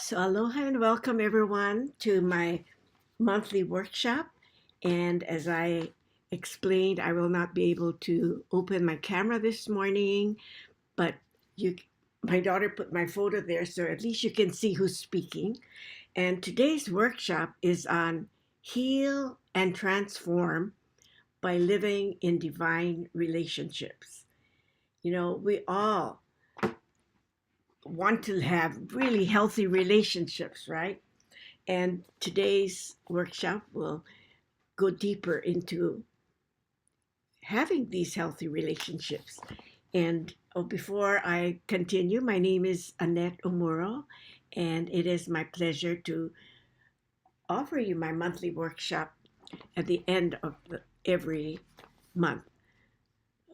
So, aloha and welcome everyone to my monthly workshop. And as I explained, I will not be able to open my camera this morning, but you, my daughter put my photo there, so at least you can see who's speaking. And today's workshop is on heal and transform by living in divine relationships. We all want to have really healthy relationships, right? And today's workshop will go deeper into having these healthy relationships. And before I continue, my name is Annette Omuro, and it is my pleasure to offer you my monthly workshop at the end of every month.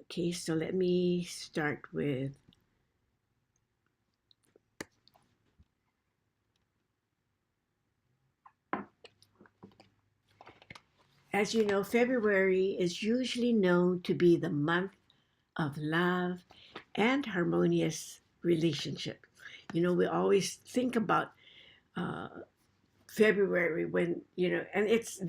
Okay, so let me start with as you know, February is usually known to be the month of love and harmonious relationship. We always think about uh, February when, and it's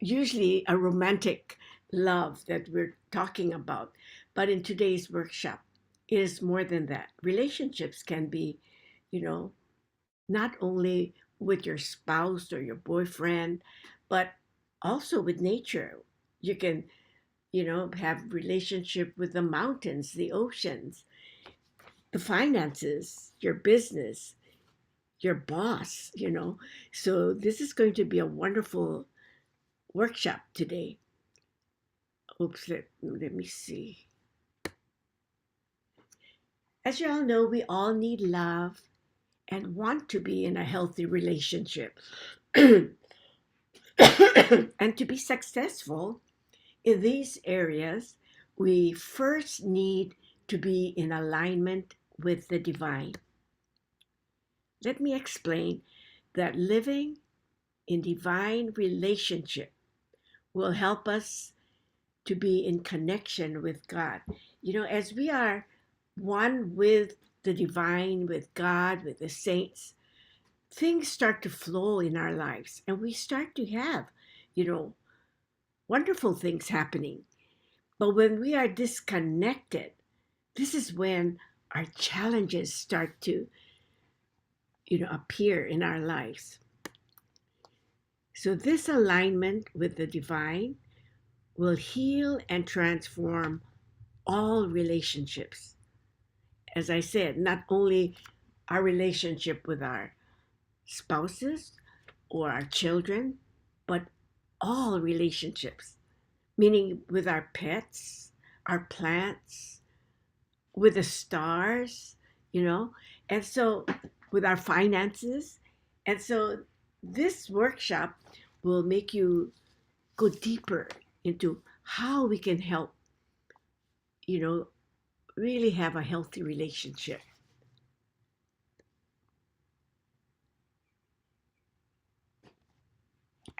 usually a romantic love that we're talking about. But in today's workshop, it is more than that. Relationships can be, you know, not only with your spouse or your boyfriend, but also with nature. You can, have relationship with the mountains, the oceans, the finances, your business, your boss. So this is going to be a wonderful workshop today. Oops, let me see. As you all know, we all need love and want to be in a healthy relationship. And to be successful in these areas, we first need to be in alignment with the divine. Let me explain that living in divine relationship will help us to be in connection with God. As we are one with the divine, with God, with the saints, things start to flow in our lives and we start to have, you know, wonderful things happening. But when we are disconnected, this is when our challenges start to, appear in our lives. So this alignment with the divine will heal and transform all relationships. As I said, not only our relationship with our spouses or our children, but all relationships, meaning with our pets, our plants, with the stars, and so with our finances. And so this workshop will make you go deeper into how we can help, you know, really have a healthy relationship.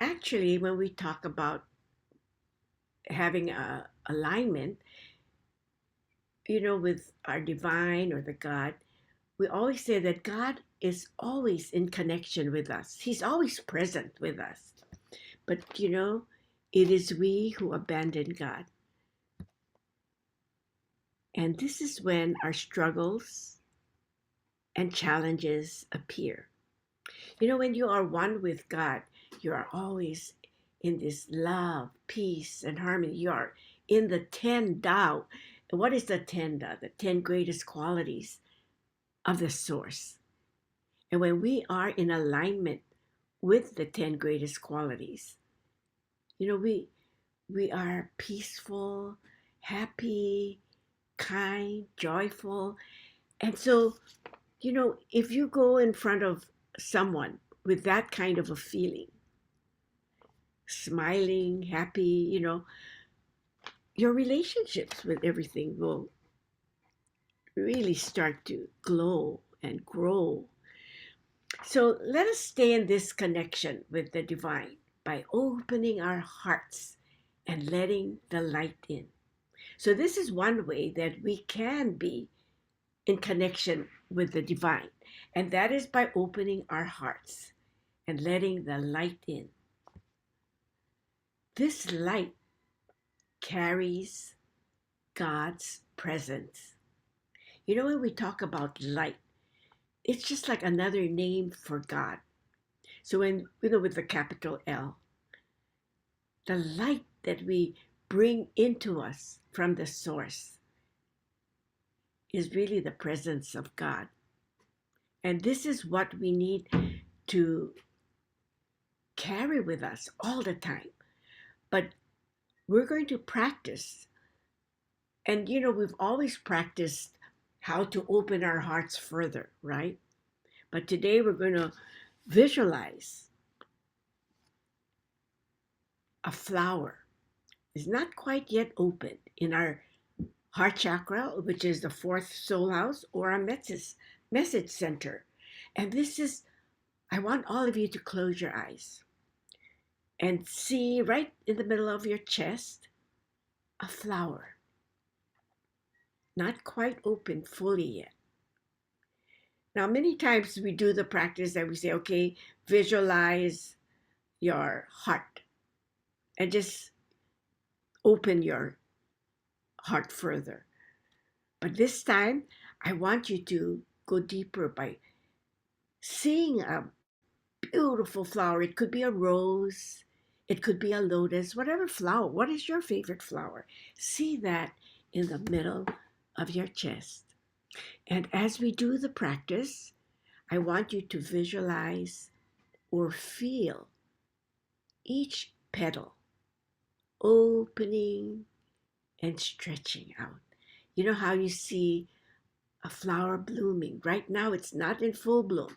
Actually, when we talk about having a alignment, with our divine or the God, we always say that God is always in connection with us. He's always present with us. But it is we who abandon God. And this is when our struggles and challenges appear. When you are one with God, you are always in this love, peace, and harmony. You are in the 10 Tao. What is the 10 Tao? The 10 greatest qualities of the source. And when we are in alignment with the 10 greatest qualities, we are peaceful, happy, kind, joyful. And so, if you go in front of someone with that kind of a feeling, smiling, happy, your relationships with everything will really start to glow and grow. So let us stay in this connection with the divine by opening our hearts and letting the light in. So this is one way that we can be in connection with the divine. And that is by opening our hearts and letting the light in. This light carries God's presence. You know, when we talk about light, it's just like another name for God. So when, with the capital L, the light that we bring into us from the source is really the presence of God. And this is what we need to carry with us all the time. But we're going to practice. And, we've always practiced how to open our hearts further, right? But today we're going to visualize a flower. It's not quite yet open in our heart chakra, which is the fourth soul house, or our message center. And I want all of you to close your eyes and see right in the middle of your chest a flower. Not quite open fully yet. Now, many times we do the practice that we say, okay, visualize your heart and just open your heart further. But this time, I want you to go deeper by seeing a beautiful flower. It could be a rose, it could be a lotus, whatever flower. What is your favorite flower? See that in the middle of your chest. And as we do the practice, I want you to visualize or feel each petal opening and stretching out. You know how you see a flower blooming? Right now, it's not in full bloom.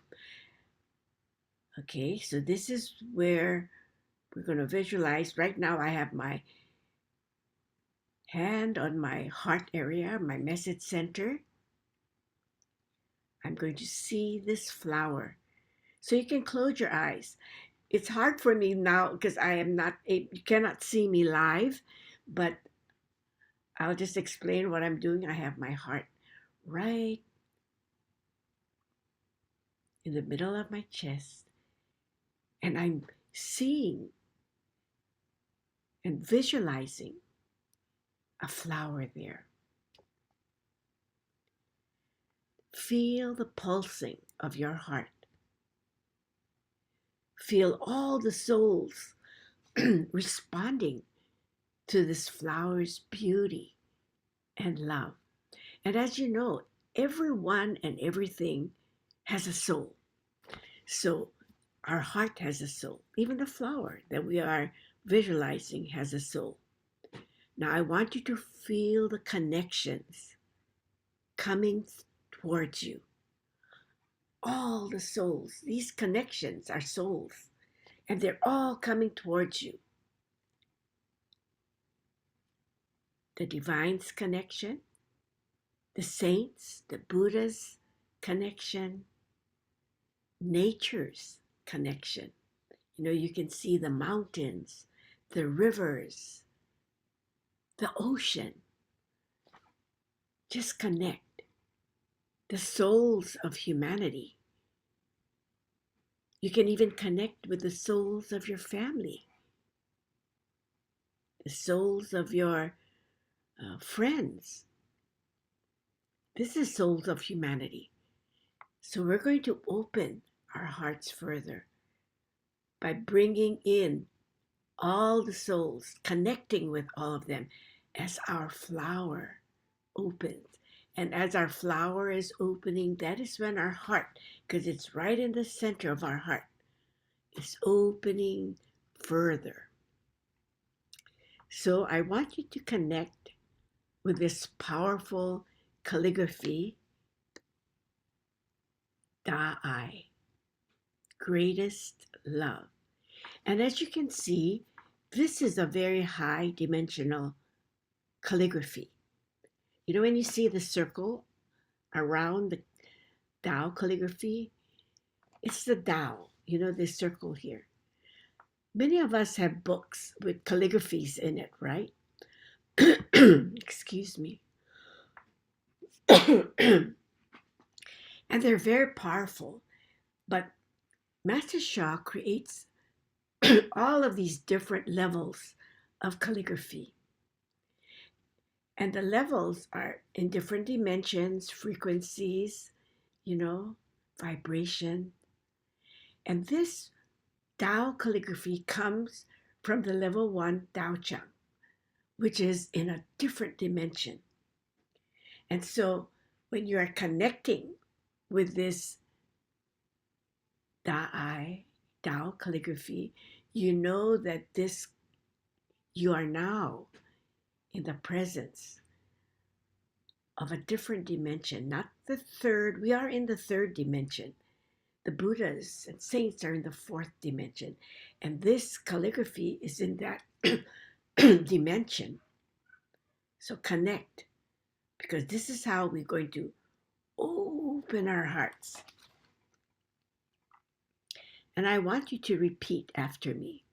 Okay, so this is where we're going to visualize. Right now, I have my hand on my heart area, my message center. I'm going to see this flower. So you can close your eyes. It's hard for me now because you cannot see me live, but I'll just explain what I'm doing. I have my heart right in the middle of my chest, and I'm seeing and visualizing a flower there. Feel the pulsing of your heart. Feel all the souls responding to this flower's beauty and love. And as you know, everyone and everything has a soul. So our heart has a soul. Even the flower that we are visualizing has a soul. Now I want you to feel the connections coming towards you. All the souls, these connections are souls, and they're all coming towards you. The divine's connection, the saints, the Buddha's connection, nature's connection. You can see the mountains, the rivers, the ocean. Just connect. The souls of humanity. You can even connect with the souls of your family, the souls of your friends. This is souls of humanity. So we're going to open our hearts further by bringing in all the souls, connecting with all of them as our flower opens. And as our flower is opening, that is when our heart, because it's right in the center of our heart, is opening further. So I want you to connect with this powerful calligraphy, Tao, greatest love. And as you can see, this is a very high dimensional calligraphy. When you see the circle around the Tao calligraphy, it's the Tao, this circle here. Many of us have books with calligraphies in it, right? Excuse me. And they're very powerful. But Master Shah creates all of these different levels of calligraphy. And the levels are in different dimensions, frequencies, vibration. And this Tao calligraphy comes from the level 1 Tao Chang, which is in a different dimension. And so when you are connecting with this Tao calligraphy, you know that you are now in the presence of a different dimension, not the third. We are in the third dimension. The Buddhas and saints are in the fourth dimension. And this calligraphy is in that dimension. So connect, because this is how we're going to open our hearts. And I want you to repeat after me.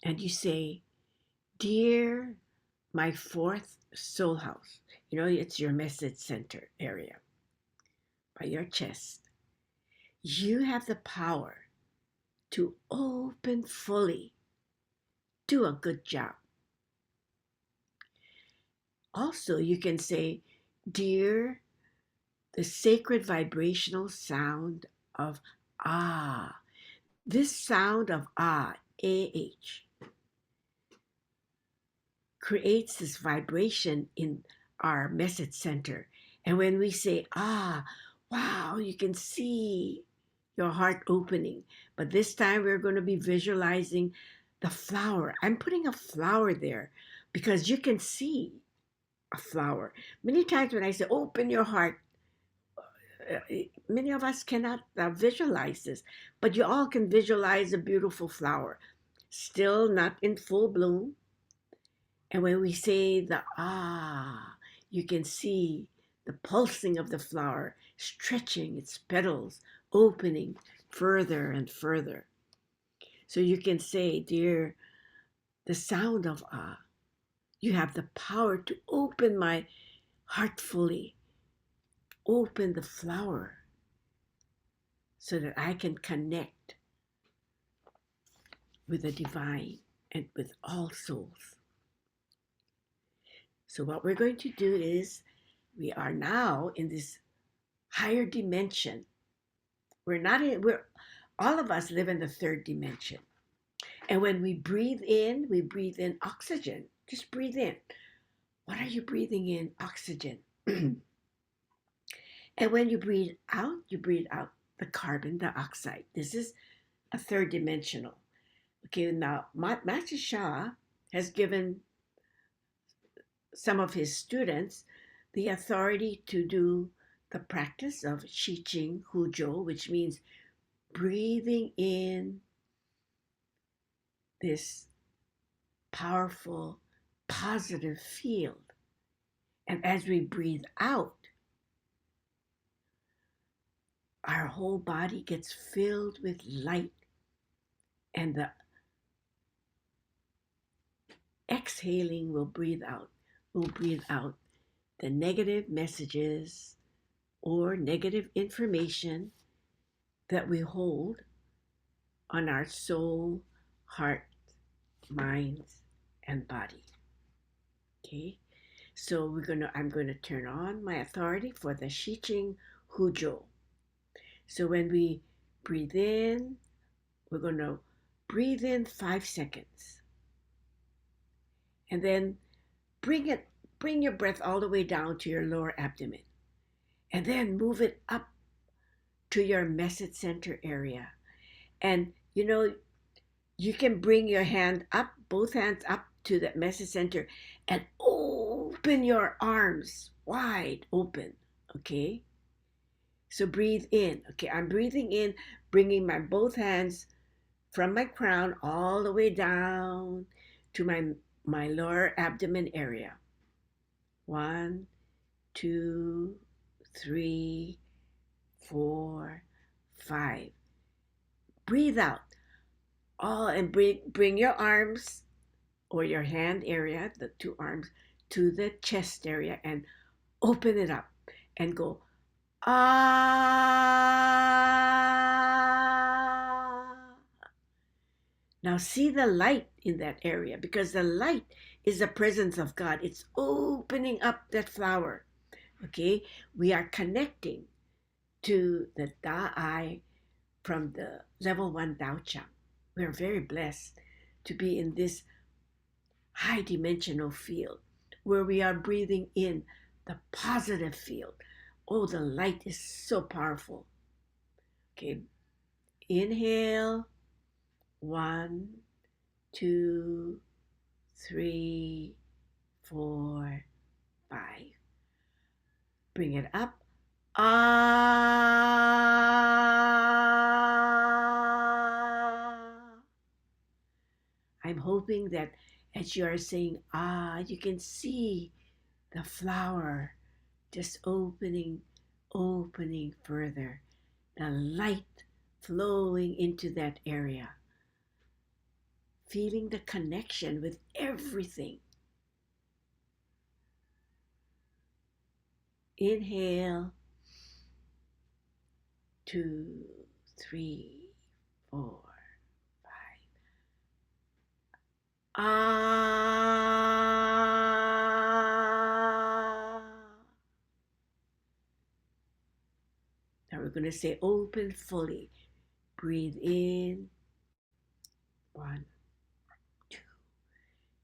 And you say, "Dear my fourth soul house," it's your message center area by your chest. "You have the power to open fully. Do a good job." Also, you can say, "Dear the sacred vibrational sound of Ah." This sound of Ah, A-H, creates this vibration in our message center. And when we say ah, wow, you can see your heart opening. But this time we're going to be visualizing the flower. I'm putting a flower there because you can see a flower. Many times when I say open your heart, many of us cannot visualize this, but you all can visualize a beautiful flower, still not in full bloom. And when we say the ah, you can see the pulsing of the flower, stretching its petals, opening further and further. So you can say, "Dear, the sound of ah, you have the power to open my heart fully, open the flower so that I can connect with the divine and with all souls." So what we're going to do is, we are now in this higher dimension. We're all of us live in the third dimension. And when we breathe in oxygen. Just breathe in. What are you breathing in? Oxygen. And when you breathe out the carbon dioxide. This is a third dimensional. Okay, now Master Shah has given some of his students the authority to do the practice of Shiqing Huzhou, which means breathing in this powerful, positive field. And as we breathe out, our whole body gets filled with light. And the exhaling will breathe out the negative messages or negative information that we hold on our soul, heart, mind, and body. Okay, so I'm going to turn on my authority for the Shiqing Huzhou. So when we breathe in, we're going to breathe in 5 seconds. And then bring your breath all the way down to your lower abdomen. And then move it up to your message center area. And you can bring your hand up, both hands up to that message center, and open your arms wide open. Okay? So breathe in. Okay, I'm breathing in, bringing my both hands from my crown all the way down to my lower abdomen area. 1, 2, 3, 4, 5. Breathe out. And bring your arms or your hand area, the 2 arms, to the chest area and open it up and go Ah. Now see the light in that area, because the light is the presence of God. It's opening up that flower. Okay, we are connecting to the Da'ai from the level 1 Tao Chang. We are very blessed to be in this high dimensional field where we are breathing in the positive field. Oh, the light is so powerful. Okay, inhale, 1, 2, 3, 4, 5. Bring it up. Ah. I'm hoping that as you are saying ah, you can see the flower just opening further, the light flowing into that area, feeling the connection with everything. Inhale, 2, 3, 4, 5. Ah. Now we're going to say open fully. Breathe in. 1, 2,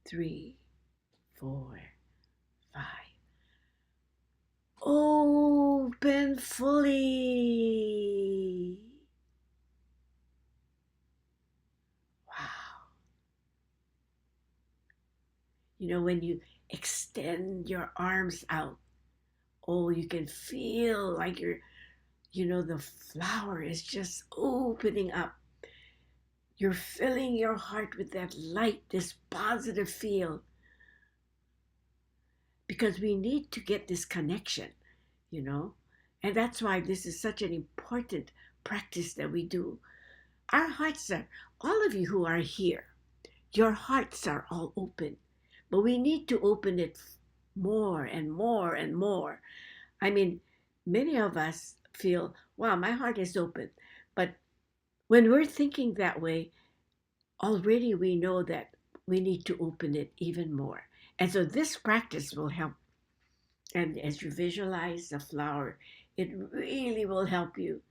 3, 4, 5. Open fully. Wow. You know, when you extend your arms out, oh, you can feel like the flower is just opening up. You're filling your heart with that light, this positive feel. Because we need to get this connection, you know. And that's why this is such an important practice that we do. Our hearts are, all of you who are here, your hearts are all open. But we need to open it more and more and more. I mean, many of us feel, wow, my heart is open. But when we're thinking that way, already we know that we need to open it even more. And so this practice will help. And as you visualize the flower, it really will help you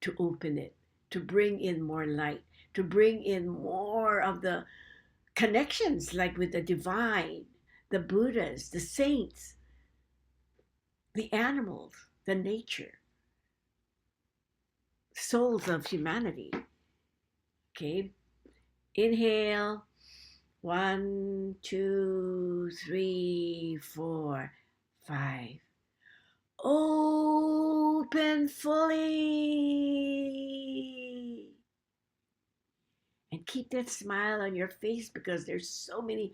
to open it, to bring in more light, to bring in more of the connections, like with the divine, the Buddhas, the saints, the animals, the nature, souls of humanity. Okay, inhale, 1, 2, 3, 4, 5. Open fully. And keep that smile on your face, because there's so many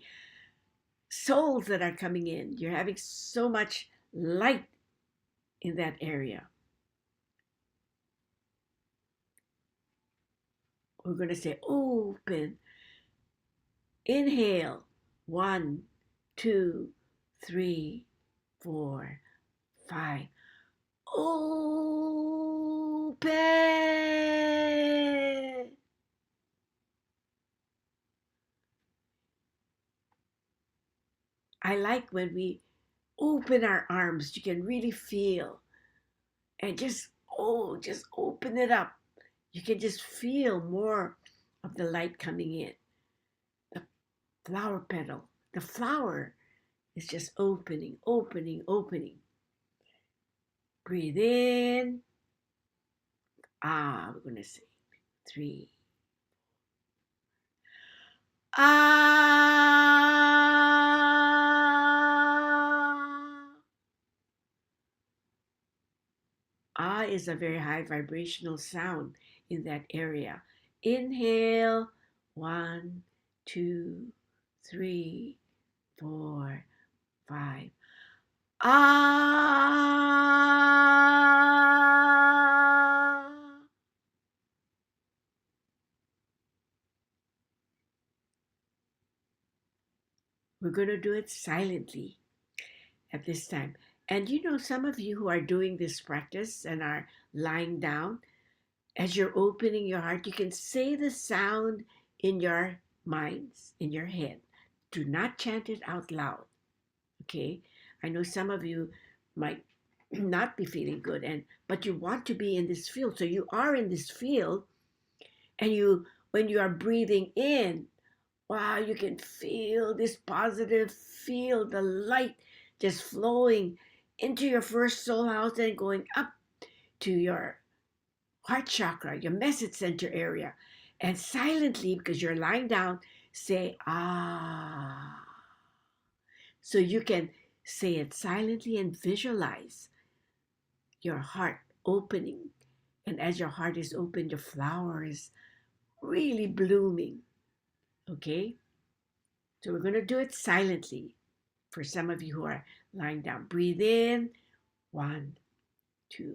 souls that are coming in. You're having so much light in that area. We're going to say open. Inhale. 1, 2, 3, 4, 5. Open. I like when we open our arms, you can really feel, and just open it up. You can just feel more of the light coming in. The flower petal, the flower is just opening, opening, opening. Breathe in. Ah, we're going to say 3. Ah. Ah is a very high vibrational sound in that area. Inhale. 1, 2, 3, 4, 5. Ah. We're going to do it silently at this time. And you know, some of you who are doing this practice and are lying down, as you're opening your heart, you can say the sound in your minds, in your head. Do not chant it out loud. Okay? I know some of you might not be feeling good, but you want to be in this field. So you are in this field, and when you are breathing in, wow, you can feel this positive field, the light just flowing into your first soul house and going up to your heart chakra, your message center area. And silently, because you're lying down, say, ah. So you can say it silently and visualize your heart opening. And as your heart is open, your flower is really blooming. Okay? So we're going to do it silently for some of you who are lying down. Breathe in. 1, 2,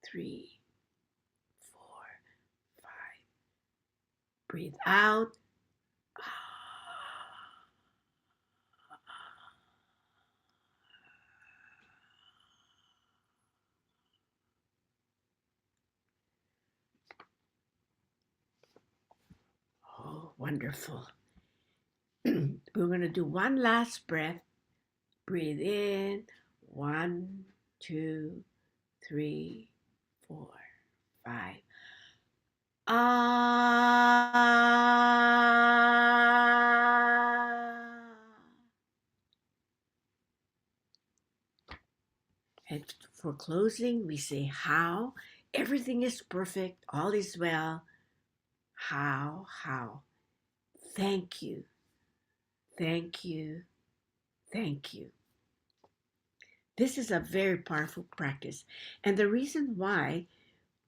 3, 4, 5. Breathe out. Oh, wonderful. We're going to do one last breath. Breathe in. 1, 2, 3, 4, 5. Ah. And for closing, we say how. Everything is perfect. All is well. How. Thank you. Thank you. Thank you. This is a very powerful practice. And the reason why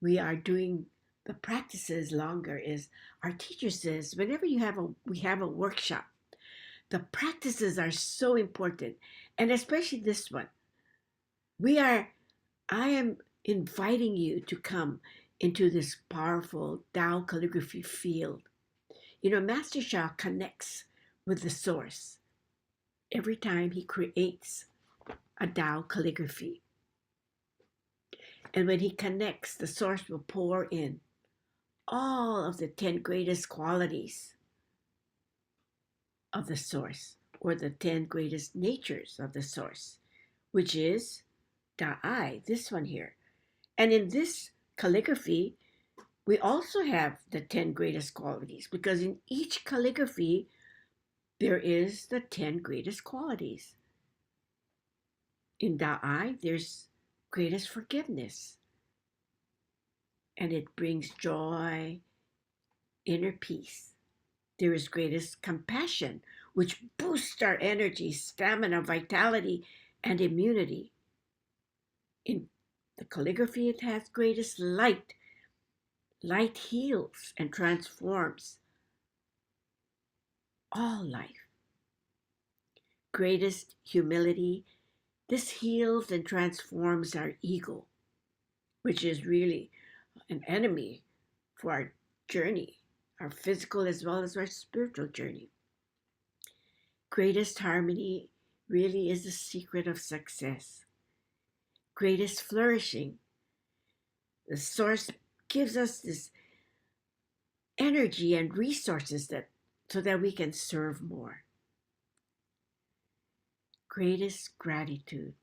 we are doing the practices longer is our teacher says whenever we have a workshop, the practices are so important. And especially this one. I am inviting you to come into this powerful Tao calligraphy field. You know, Master Sha connects with the source every time he creates a Tao calligraphy. And when he connects, the source will pour in all of the 10 greatest qualities of the source, or the 10 greatest natures of the source, which is Da'ai, this one here. And in this calligraphy, we also have the 10 greatest qualities, because in each calligraphy, there is the 10 greatest qualities. In Da'ai, there's greatest forgiveness, and it brings joy, inner peace. There is greatest compassion, which boosts our energy, stamina, vitality, and immunity. In the calligraphy, it has greatest light. Light heals and transforms all life. Greatest humility. This heals and transforms our ego, which is really an enemy for our journey, our physical as well as our spiritual journey. Greatest harmony really is the secret of success. Greatest flourishing. The source gives us this energy and resources so that we can serve more. Greatest gratitude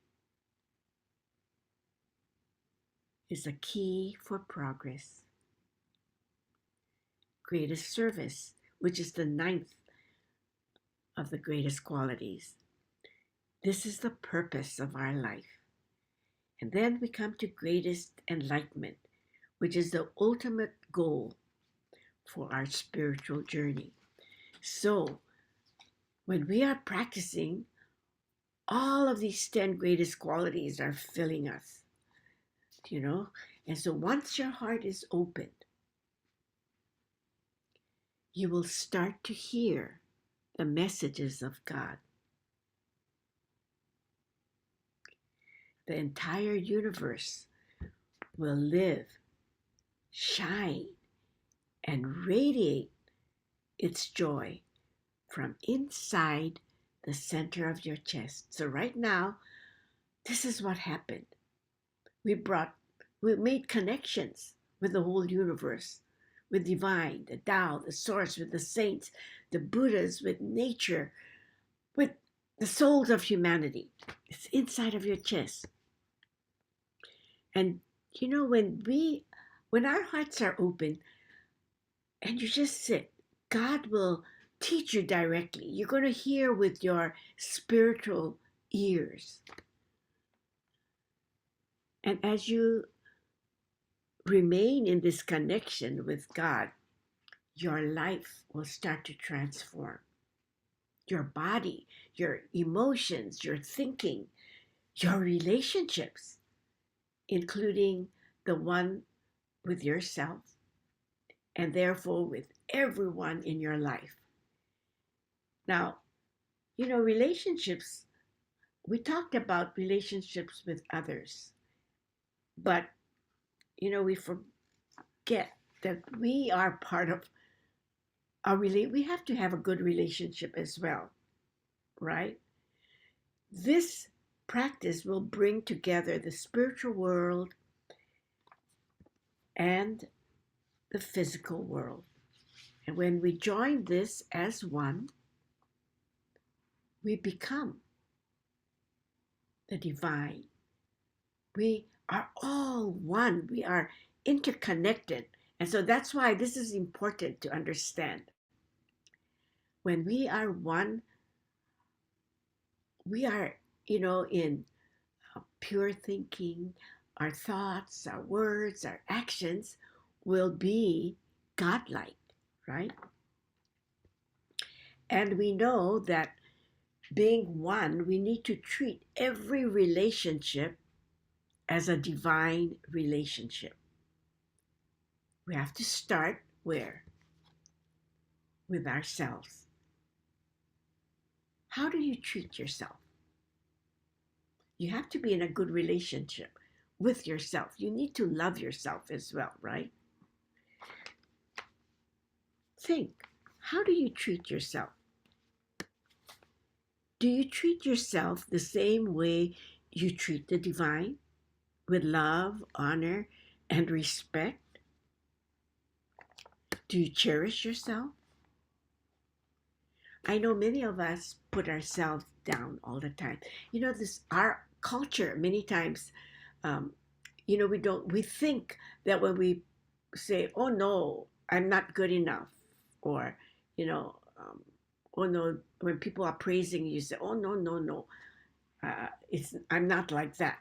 is a key for progress. Greatest service, which is the 9th of the greatest qualities. This is the purpose of our life. And then we come to greatest enlightenment, which is the ultimate goal for our spiritual journey. So, when we are practicing, all of these 10 greatest qualities are filling us, you know? And so once your heart is opened, you will start to hear the messages of God. The entire universe will live, shine, and radiate its joy from inside the center of your chest. So right now, This is what happened. We made connections with the whole universe, with divine, the Tao, the source, with the saints, the Buddhas, with nature, with the souls of humanity. It's inside of your chest. And you know, when our hearts are open and you just sit, God will teach you directly. You're going to hear with your spiritual ears. And as you remain in this connection with God, your life will start to transform. Your body, your emotions, your thinking, your relationships, including the one with yourself and therefore with everyone in your life. Now, you know, relationships, we talked about relationships with others, but, you know, we forget that we are part of we have to have a good relationship as well, right? This practice will bring together the spiritual world and the physical world. And when we join this as one, we become the divine. We are all one. We are interconnected. And so that's why this is important to understand. When we are one, we are, you know, in pure thinking, our thoughts, our words, our actions will be godlike, right? And we know that being one, we need to treat every relationship as a divine relationship. We have to start where? With ourselves. How do you treat yourself? You have to be in a good relationship with yourself. You need to love yourself as well, right? Think, how do you treat yourself? Do you treat yourself the same way you treat the divine? With love, honor, and respect? Do you cherish yourself? I know many of us put ourselves down all the time. You know, our culture many times, um, you know, we think that when we say, oh no, I'm not good enough, or, you know, oh no, when people are praising you, say, oh no, no, no, I'm not like that.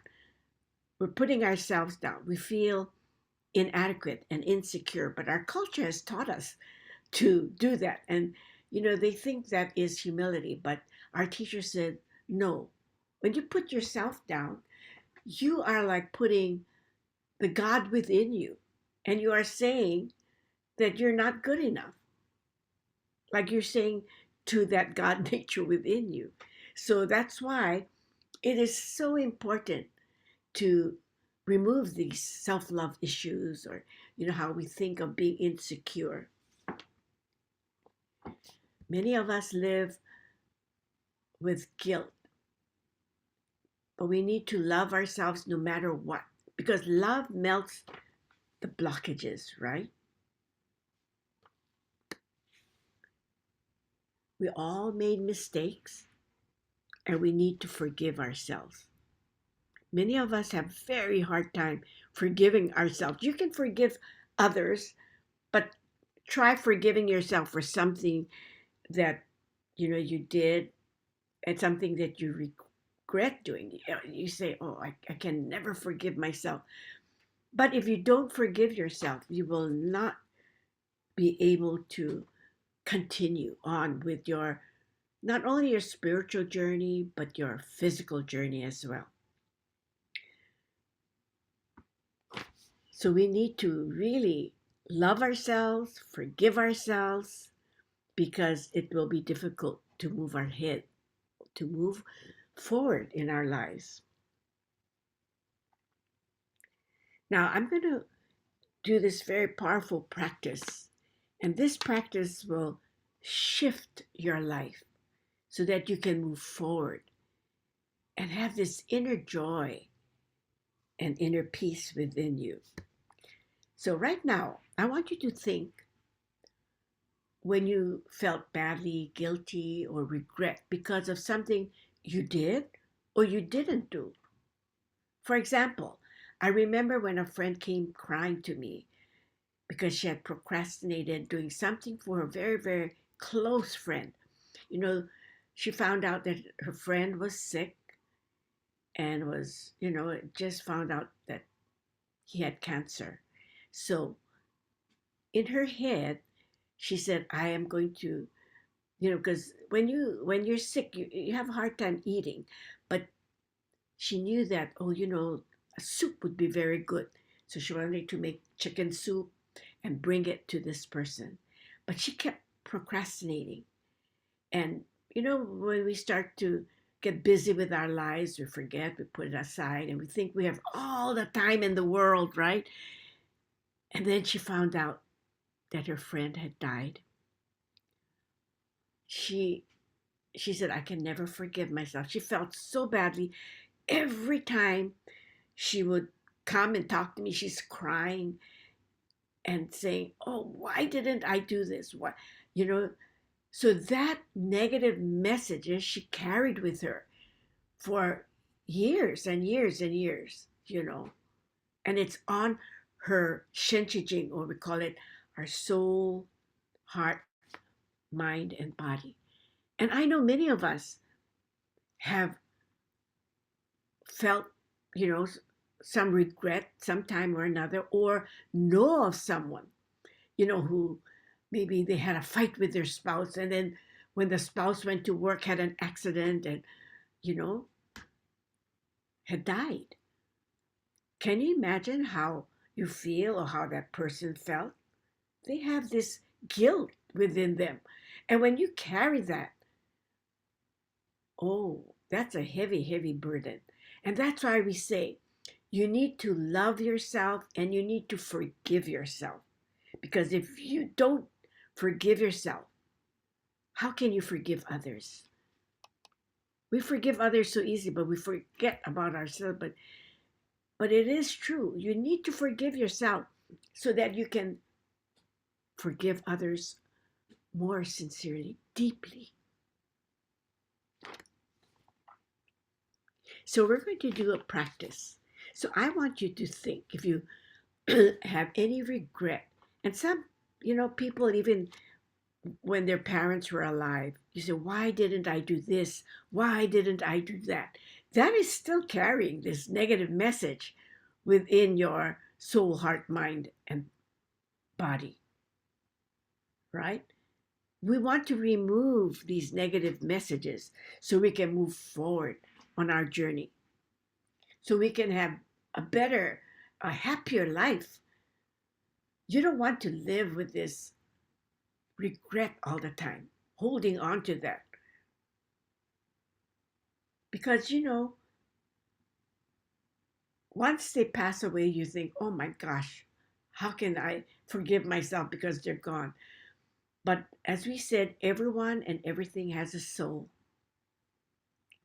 We're putting ourselves down. We feel inadequate and insecure, but our culture has taught us to do that. And, you know, they think that is humility, but our teacher said, no, when you put yourself down, you are like putting the God within you, and you are saying that you're not good enough. Like you're saying to that God nature within you. So that's why it is so important to remove these self-love issues, or, you know, how we think of being insecure. Many of us live with guilt, but we need to love ourselves no matter what, because love melts the blockages, right? We all made mistakes, and we need to forgive ourselves. Many of us have very hard time forgiving ourselves. You can forgive others, but try forgiving yourself for something that, you know, you did, and something that you regret doing. You say, oh, I can never forgive myself. But if you don't forgive yourself, you will not be able to continue on with your, not only your spiritual journey, but your physical journey as well. So we need to really love ourselves, forgive ourselves, because it will be difficult to move ahead, to move forward in our lives. Now, I'm going to do this very powerful practice, and this practice will shift your life so that you can move forward and have this inner joy and inner peace within you. So, right now, I want you to think when you felt badly, guilty, or regret because of something you did or you didn't do. For example, I remember when a friend came crying to me because she had procrastinated doing something for a very, very close friend. You know, she found out that her friend was sick and was, just found out that he had cancer. So in her head, she said, I am going to, because when you're sick, you have a hard time eating. But she knew that, a soup would be very good. So she wanted to make chicken soup and bring it to this person. But she kept procrastinating. And, when we start to get busy with our lives, we forget, we put it aside, and we think we have all the time in the world, right? And then she found out that her friend had died. She she said, I can never forgive myself. She felt so badly. Every time she would come and talk to me, she's crying and saying, oh, why didn't I do this? Why? You know, so that negative messages she carried with her for years and years and years. And it's on her shenchijing, or we call it our soul, heart, mind, and body. And I know many of us have felt, you know, some regret sometime or another, or know of someone, who maybe they had a fight with their spouse, and then when the spouse went to work, had an accident, and, you know, had died. Can you imagine how you feel or how that person felt? They have this guilt within them. And when you carry that, oh, that's a heavy, heavy burden. And that's why we say you need to love yourself and you need to forgive yourself. Because if you don't forgive yourself, how can you forgive others? We forgive others so easy, but we forget about ourselves. But it is true. You need to forgive yourself so that you can forgive others more sincerely, deeply. So we're going to do a practice. So I want you to think, if you have any regret, and some, people, even when their parents were alive, you say, why didn't I do this? Why didn't I do that? That is still carrying this negative message within your soul, heart, mind, and body, right? We want to remove these negative messages so we can move forward on our journey, so we can have a better, a happier life. You don't want to live with this regret all the time, holding on to that. Because, once they pass away, you think, oh my gosh, how can I forgive myself because they're gone? But as we said, everyone and everything has a soul.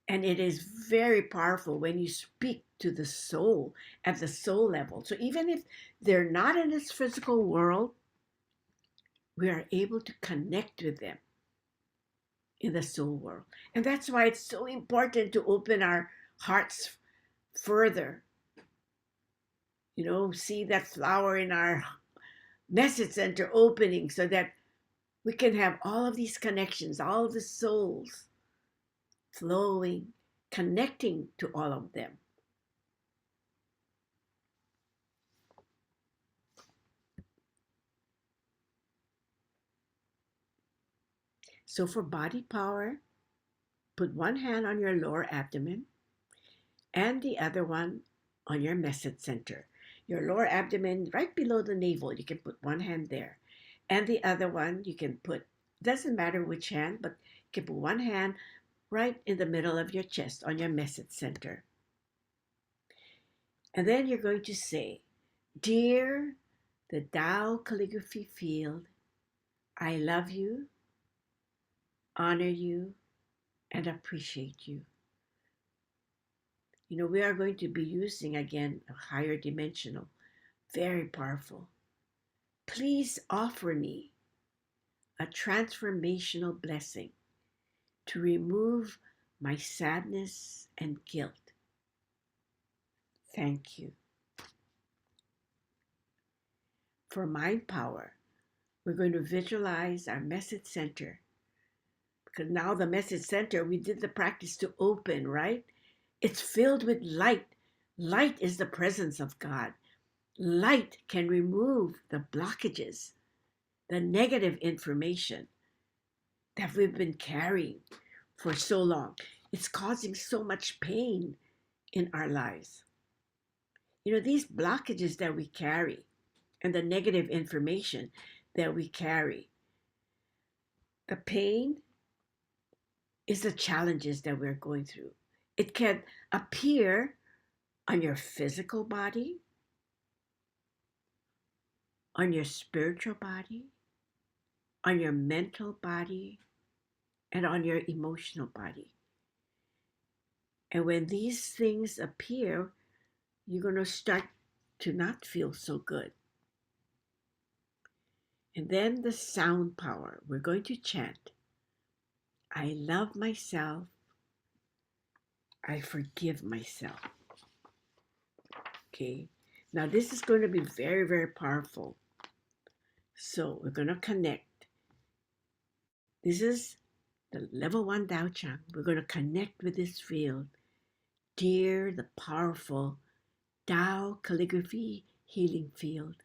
And it is very powerful when you speak to the soul at the soul level. So even if they're not in this physical world, we are able to connect with them in the soul world. And that's why it's so important to open our hearts further. See that flower in our message center opening so that we can have all of these connections, all of the souls flowing, connecting to all of them. So for body power, put one hand on your lower abdomen and the other one on your message center. Your lower abdomen right below the navel, you can put one hand there. And the other one you can put, doesn't matter which hand, but you can put one hand right in the middle of your chest on your message center. And then you're going to say, Dear the Tao Calligraphy Field, I love you, honor you, and appreciate you. We are going to be using again a higher dimensional, very powerful. Please offer me a transformational blessing to remove my sadness and guilt. Thank you. For mind power, we're going to visualize our message center. Because now the message center, we did the practice to open, right? It's filled with light. Light is the presence of God. Light can remove the blockages, the negative information that we've been carrying for so long. It's causing so much pain in our lives. These blockages that we carry and the negative information that we carry, the pain is the challenges that we're going through. It can appear on your physical body, on your spiritual body, on your mental body, and on your emotional body. And when these things appear, you're going to start to not feel so good. And then the sound power. We're going to chant, I love myself. I forgive myself. Okay. Now this is going to be very, very powerful. So we're going to connect. This is the level 1 Tao Chang. We're going to connect with this field. Dear the powerful Tao Calligraphy healing field,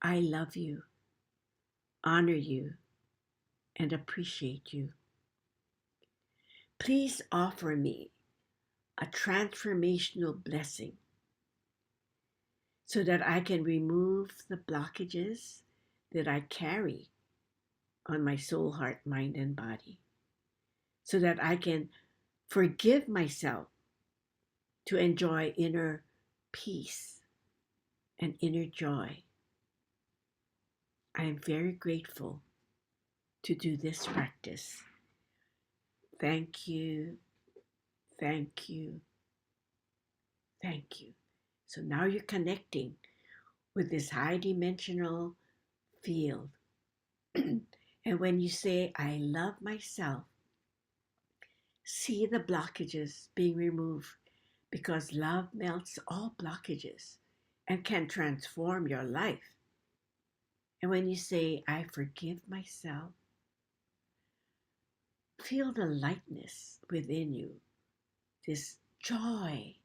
I love you, honor you, and appreciate you. Please offer me a transformational blessing so that I can remove the blockages that I carry on my soul, heart, mind, and body, so that I can forgive myself to enjoy inner peace and inner joy. I am very grateful to do this practice. Thank you, thank you, thank you. So now you're connecting with this high dimensional field. And when you say, I love myself, see the blockages being removed, because love melts all blockages and can transform your life. And when you say, I forgive myself, feel the lightness within you, this joy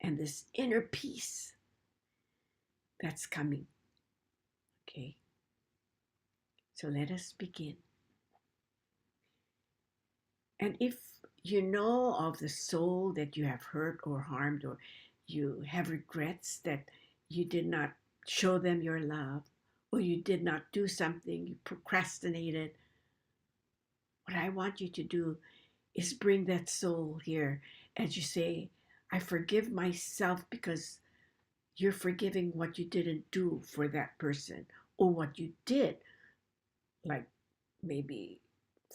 and this inner peace that's coming. Okay? So let us begin. And if you know of the soul that you have hurt or harmed, or you have regrets that you did not show them your love, or you did not do something, you procrastinated, what I want you to do is bring that soul here as you say, I forgive myself, because you're forgiving what you didn't do for that person, or what you did, like maybe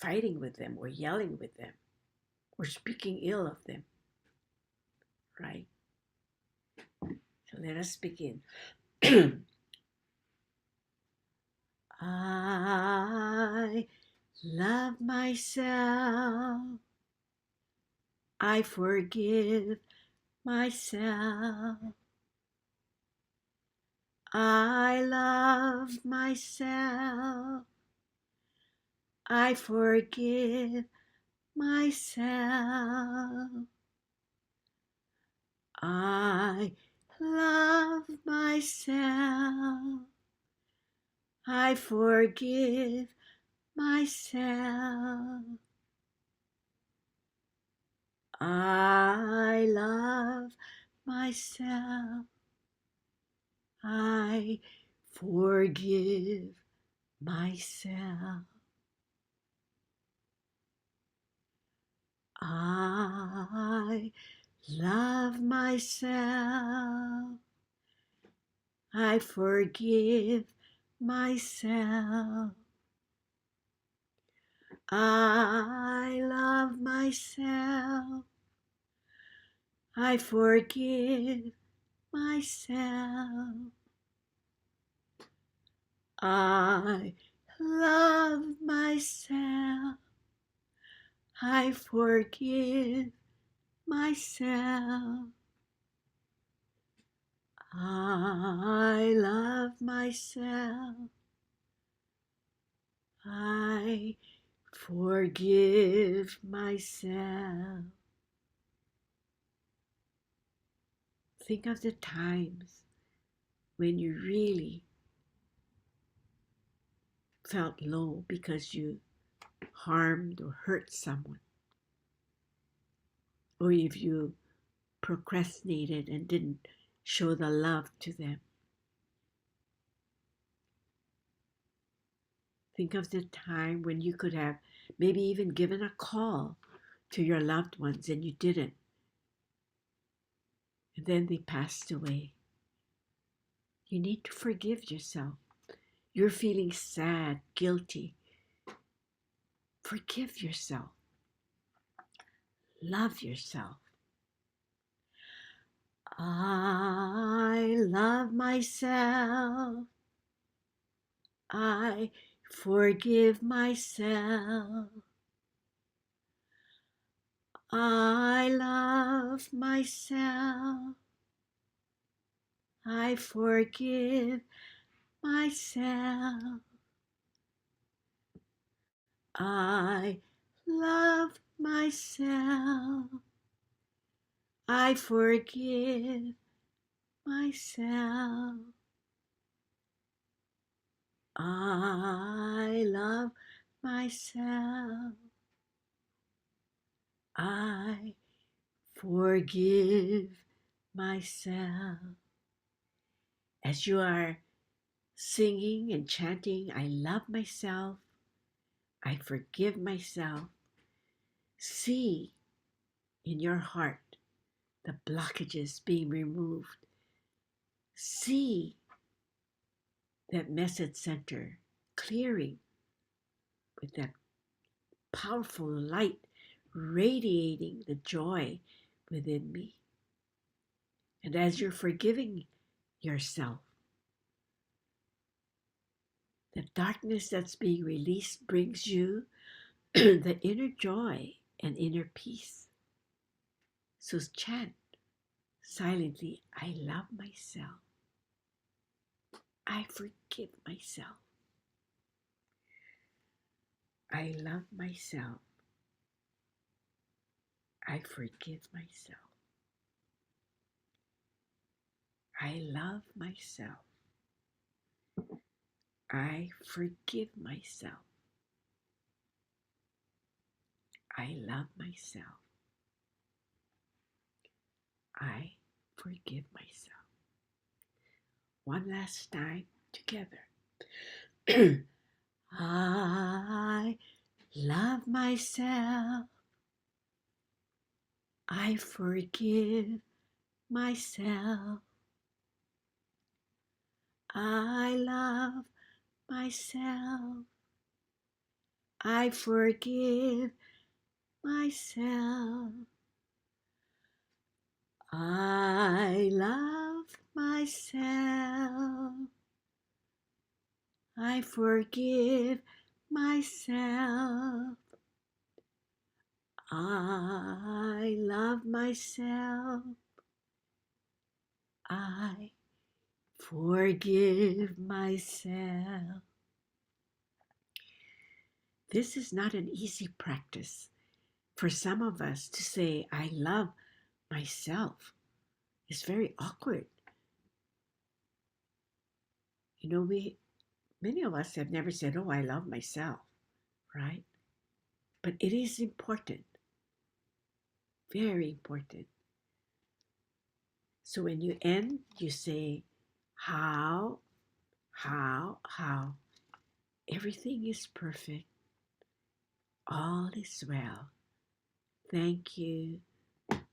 fighting with them or yelling with them or speaking ill of them, right? So let us begin. I love myself. I forgive myself. I love myself. I forgive myself. I love myself. I forgive myself. I love myself. I forgive myself. I love myself. I forgive myself. I love myself. I forgive myself. I love myself. I forgive myself. I love myself. I forgive myself. Think of the times when you really felt low because you harmed or hurt someone, or if you procrastinated and didn't show the love to them. Think of the time when you could have maybe even given a call to your loved ones and you didn't. And then they passed away. You need to forgive yourself. You're feeling sad, guilty. Forgive yourself. Love yourself. I love myself. I forgive myself. I love myself. I forgive myself. I love myself. I forgive myself. I love myself. I forgive myself. As you are singing and chanting, I love myself, I forgive myself, see in your heart the blockages being removed. See that message center clearing with that powerful light radiating the joy within me. And as you're forgiving yourself, the darkness that's being released brings you the inner joy and inner peace. So chant silently, I love myself. I forgive myself. I love myself. I forgive myself. I love myself. I forgive myself. I love myself. I forgive myself. One last time together. I love myself. I forgive myself. I love myself. I forgive myself. I love myself. I forgive myself. I love myself. I forgive myself. This is not an easy practice for some of us to say, I love myself. It's very awkward. You know, many of us have never said, oh, I love myself, right? But it is important, very important. So when you end, you say, how, everything is perfect. All is well. Thank you,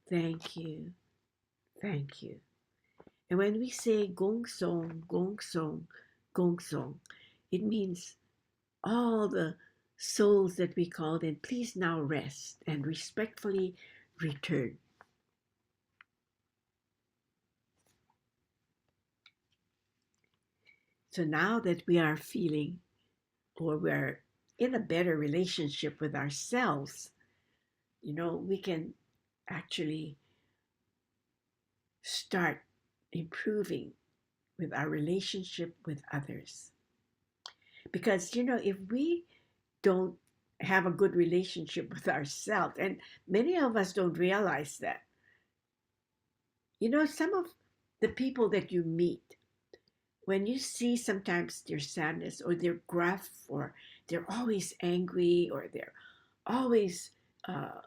thank you, thank you. And when we say gong song, gong song, gong song, it means all the souls that we called in, please now rest and respectfully return. So now that we are feeling or we're in a better relationship with ourselves, we can actually start improving with our relationship with others. Because, if we don't have a good relationship with ourselves, and many of us don't realize that, some of the people that you meet, when you see sometimes their sadness or their gruff or they're always angry or they're always uh,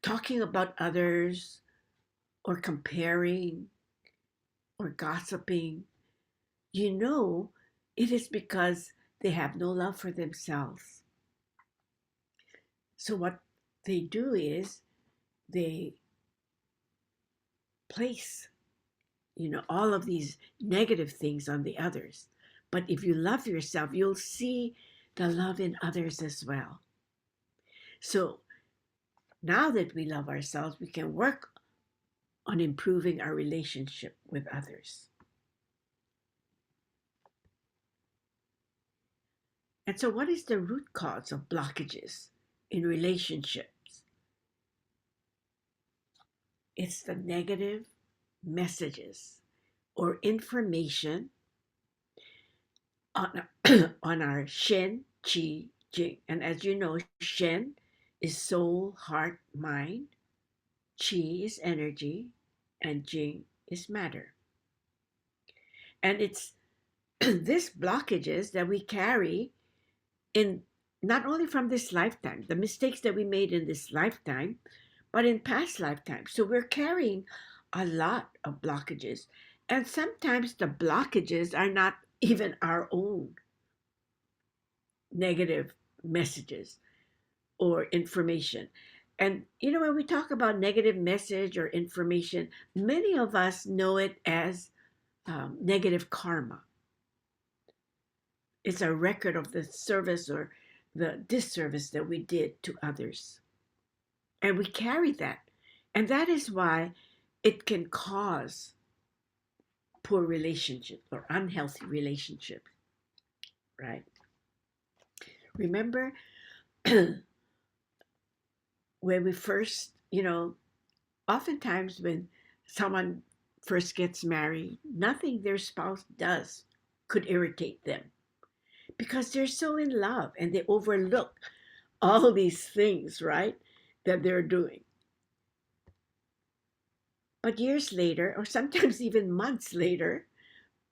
talking about others or comparing or gossiping, you know it is because they have no love for themselves. So what they do is they place, all of these negative things on the others. But if you love yourself, you'll see the love in others as well. So now that we love ourselves, we can work on improving our relationship with others. And so, what is the root cause of blockages in relationships? It's the negative messages or information on, on our Shen, Qi, Jing. And as you know, Shen is soul, heart, mind, Qi is energy, and Jing is matter. And it's these blockages that we carry in not only from this lifetime, the mistakes that we made in this lifetime, but in past lifetimes. So we're carrying a lot of blockages. And sometimes the blockages are not even our own negative messages or information. And when we talk about negative message or information, many of us know it as negative karma. It's a record of the service or the disservice that we did to others. And we carry that. And that is why it can cause poor relationships or unhealthy relationships, right? Remember when we first, oftentimes when someone first gets married, nothing their spouse does could irritate them because they're so in love and they overlook all these things, right, that they're doing. But years later, or sometimes even months later,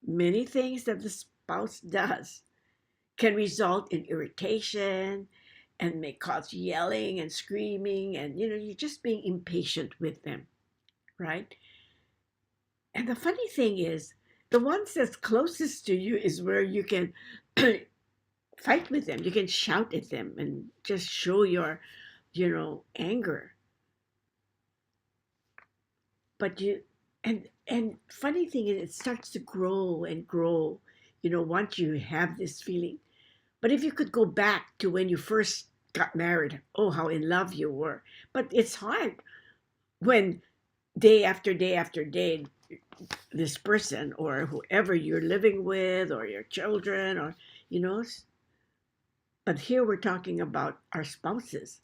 many things that the spouse does can result in irritation and may cause yelling and screaming, and you're just being impatient with them, right? And the funny thing is, the ones that's closest to you is where you can fight with them. You can shout at them and just show your, anger. But and funny thing is, it starts to grow and grow. Once you have this feeling. But if you could go back to when you first got married, oh, how in love you were. But it's hard when day after day after day, this person or whoever you're living with or your children or, but here we're talking about our spouses.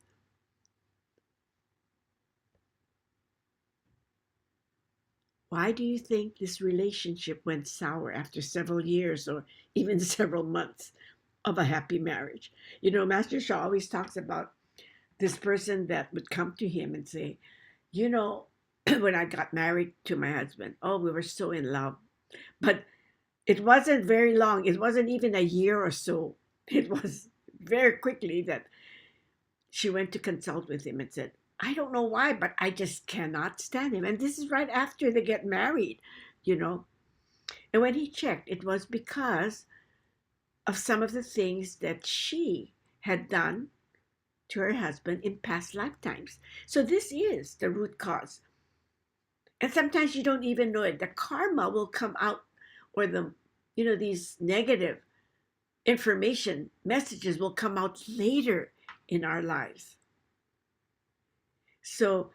Why do you think this relationship went sour after several years or even several months of a happy marriage? Master Shaw always talks about this person that would come to him and say, when I got married to my husband, oh, we were so in love. But it wasn't very long. It wasn't even a year or so. It was very quickly that she went to consult with him and said, I don't know why, but I just cannot stand him. And this is right after they get married, you know. And when he checked, it was because of some of the things that she had done to her husband in past lifetimes. So this is the root cause. And sometimes you don't even know it. The karma will come out, or these negative information messages will come out later in our lives. So,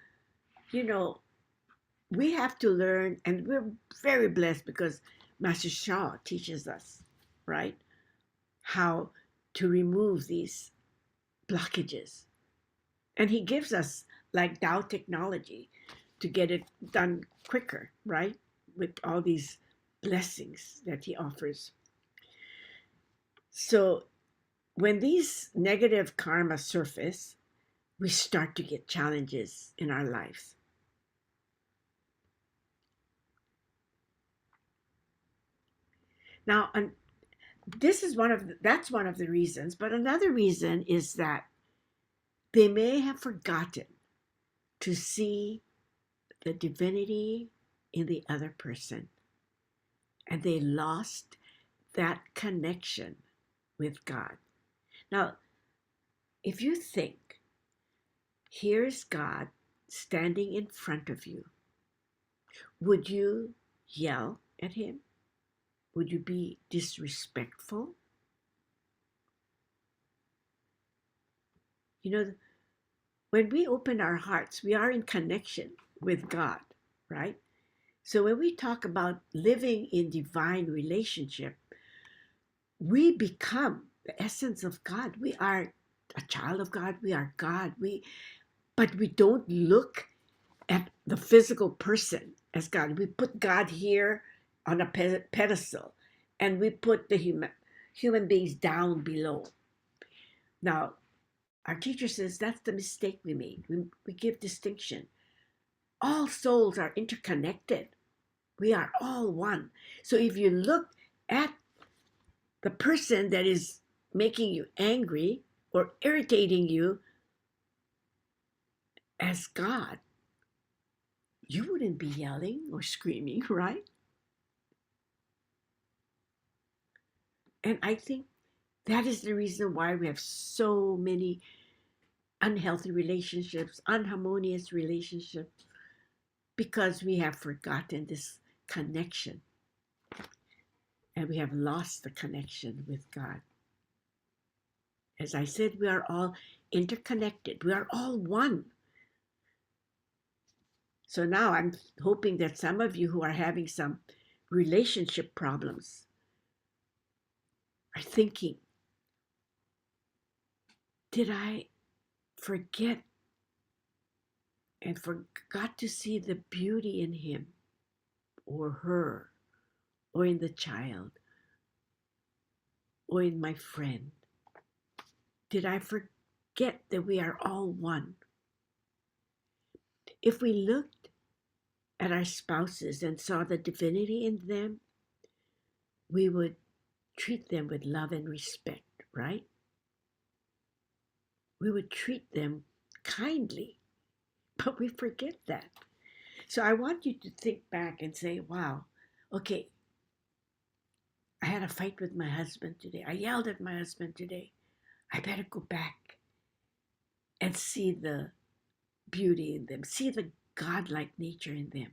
we have to learn, and we're very blessed because Master Shaw teaches us right? How to remove these blockages. And he gives us like Tao technology to get it done quicker, right? With all these blessings that he offers. So when these negative karma surface, we start to get challenges in our lives. Now, this is that's one of the reasons, but another reason is that they may have forgotten to see the divinity in the other person, and they lost that connection with God. Now, if you think, here's God standing in front of you, would you yell at him? Would you be disrespectful? You know, when we open our hearts, we are in connection with God, right? So when we talk about living in divine relationship, we become the essence of God. We are a child of God. We are God. But we don't look at the physical person as God. We put God here on a pedestal, and we put the human beings down below. Now, our teacher says that's the mistake we made. We give distinction. All souls are interconnected. We are all one. So if you look at the person that is making you angry or irritating you as God, you wouldn't be yelling or screaming, right? And I think that is the reason why we have so many unhealthy relationships, unharmonious relationships, because we have forgotten this connection and we have lost the connection with God. As I said, we are all interconnected. We are all one. So now I'm hoping that some of you who are having some relationship problems are thinking, did I forget and forgot to see the beauty in him or her or in the child or in my friend? Did I forget that we are all one? If we looked at our spouses and saw the divinity in them, we would treat them with love and respect, right? We would treat them kindly, but we forget that. So I want you to think back and say, wow, okay, I had a fight with my husband today. I yelled at my husband today. I better go back and see the beauty in them, see the godlike nature in them.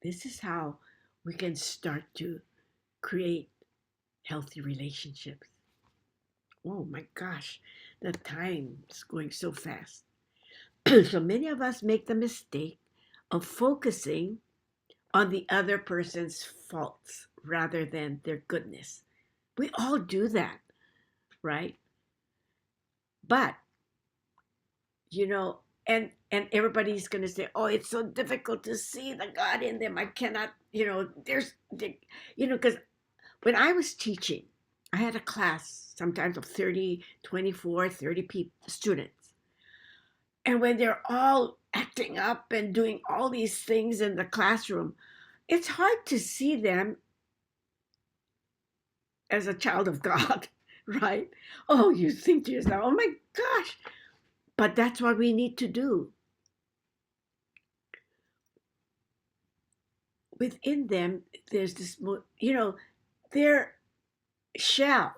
This is how we can start to create healthy relationships. Oh my gosh, the time is going so fast. So many of us make the mistake of focusing on the other person's faults rather than their goodness. We all do that, right? But, you know, and everybody's going to say, oh, it's so difficult to see the God in them. I cannot, because when I was teaching, I had a class sometimes of 30, 24, 30 people, students. And when they're all acting up and doing all these things in the classroom, it's hard to see them as a child of God, right? Oh, you think to yourself, oh my gosh. But that's what we need to do. Within them, there's this, their shell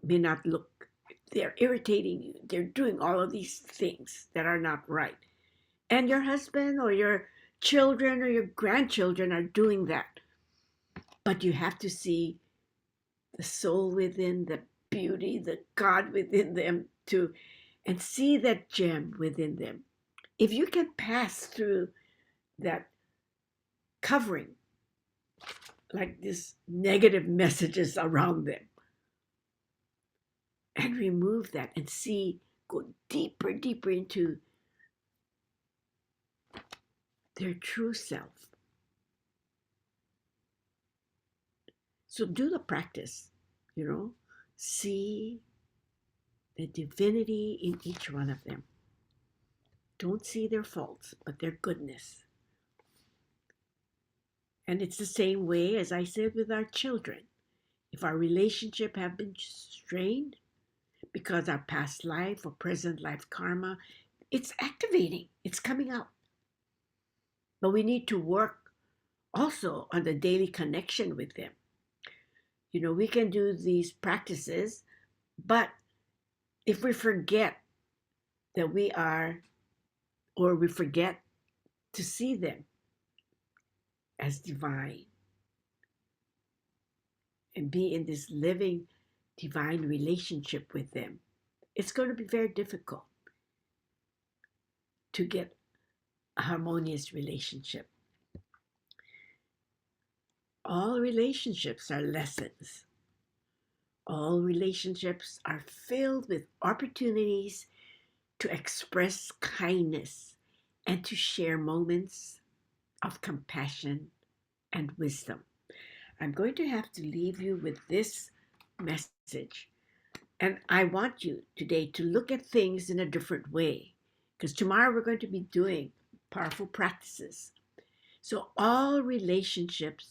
may not look, they're irritating you. They're doing all of these things that are not right. And your husband or your children or your grandchildren are doing that. But you have to see the soul within, the beauty, the God within them too, and see that gem within them. If you can pass through that covering like this negative messages around them, and remove that and see, go deeper, deeper into their true self. So do the practice, see the divinity in each one of them. Don't see their faults, but their goodness. And it's the same way as I said with our children. If our relationship have been strained because our past life or present life karma, it's activating, it's coming out. But we need to work also on the daily connection with them. We can do these practices, but if we forget that we are, or we forget to see them as divine and be in this living divine relationship with them, it's going to be very difficult to get a harmonious relationship. All relationships are lessons. All relationships are filled with opportunities to express kindness and to share moments of compassion and wisdom. I'm going to have to leave you with this message. And I want you today to look at things in a different way, because tomorrow we're going to be doing powerful practices. So all relationships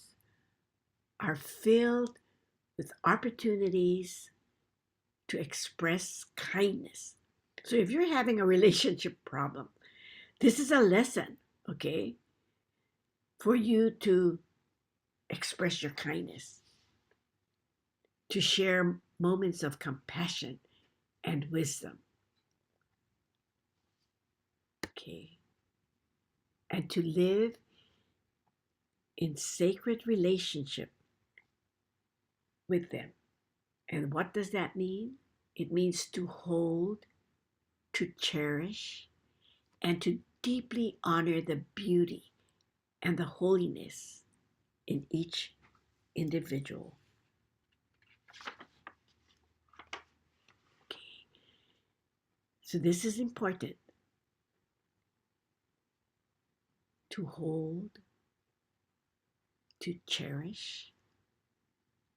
are filled with opportunities to express kindness. So if you're having a relationship problem, this is a lesson, okay, for you to express your kindness, to share moments of compassion and wisdom, okay, and to live in sacred relationship with them. And what does that mean? It means to hold, to cherish, and to deeply honor the beauty and the holiness in each individual. Okay. So this is important, to hold, to cherish,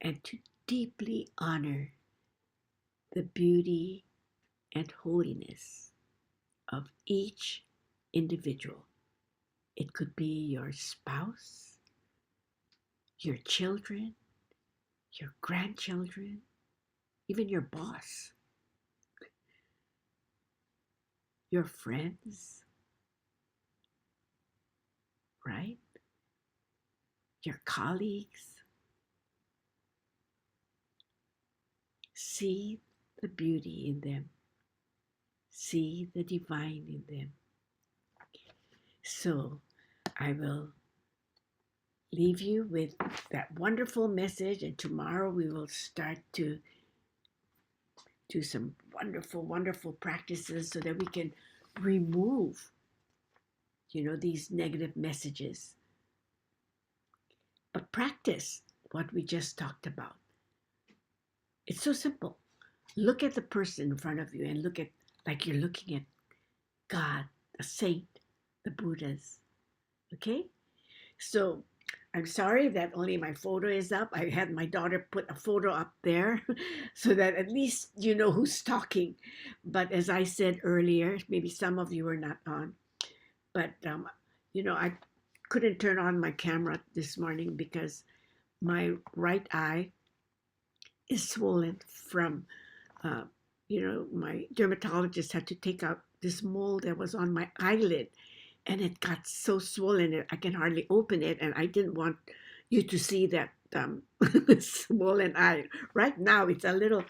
and to deeply honor the beauty and holiness of each individual. It could be your spouse, your children, your grandchildren, even your boss, your friends, right? Your colleagues. See the beauty in them. See the divine in them. So I will leave you with that wonderful message, and tomorrow we will start to do some wonderful, wonderful practices so that we can remove, these negative messages. But practice what we just talked about. It's so simple. Look at the person in front of you and look at, like you're looking at God, the saint, the Buddhas. Okay? So I'm sorry that only my photo is up. I had my daughter put a photo up there so that at least you know who's talking. But as I said earlier, maybe some of you are not on, but I couldn't turn on my camera this morning because my right eye is swollen from, my dermatologist had to take out this mole that was on my eyelid, and it got so swollen that I can hardly open it, and I didn't want you to see that swollen eye. Right now, it's a little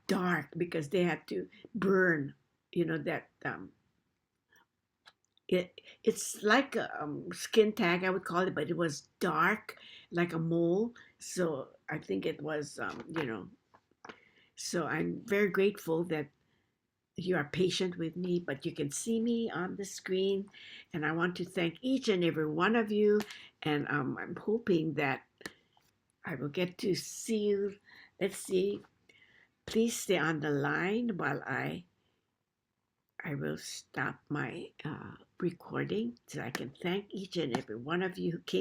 dark because they had to burn, that it's like a skin tag, I would call it, but it was dark, like a mole. So I think it was, so I'm very grateful that you are patient with me, but you can see me on the screen. And I want to thank each and every one of you. And I'm hoping that I will get to see you. Let's see. Please stay on the line while I will stop my recording so I can thank each and every one of you who came.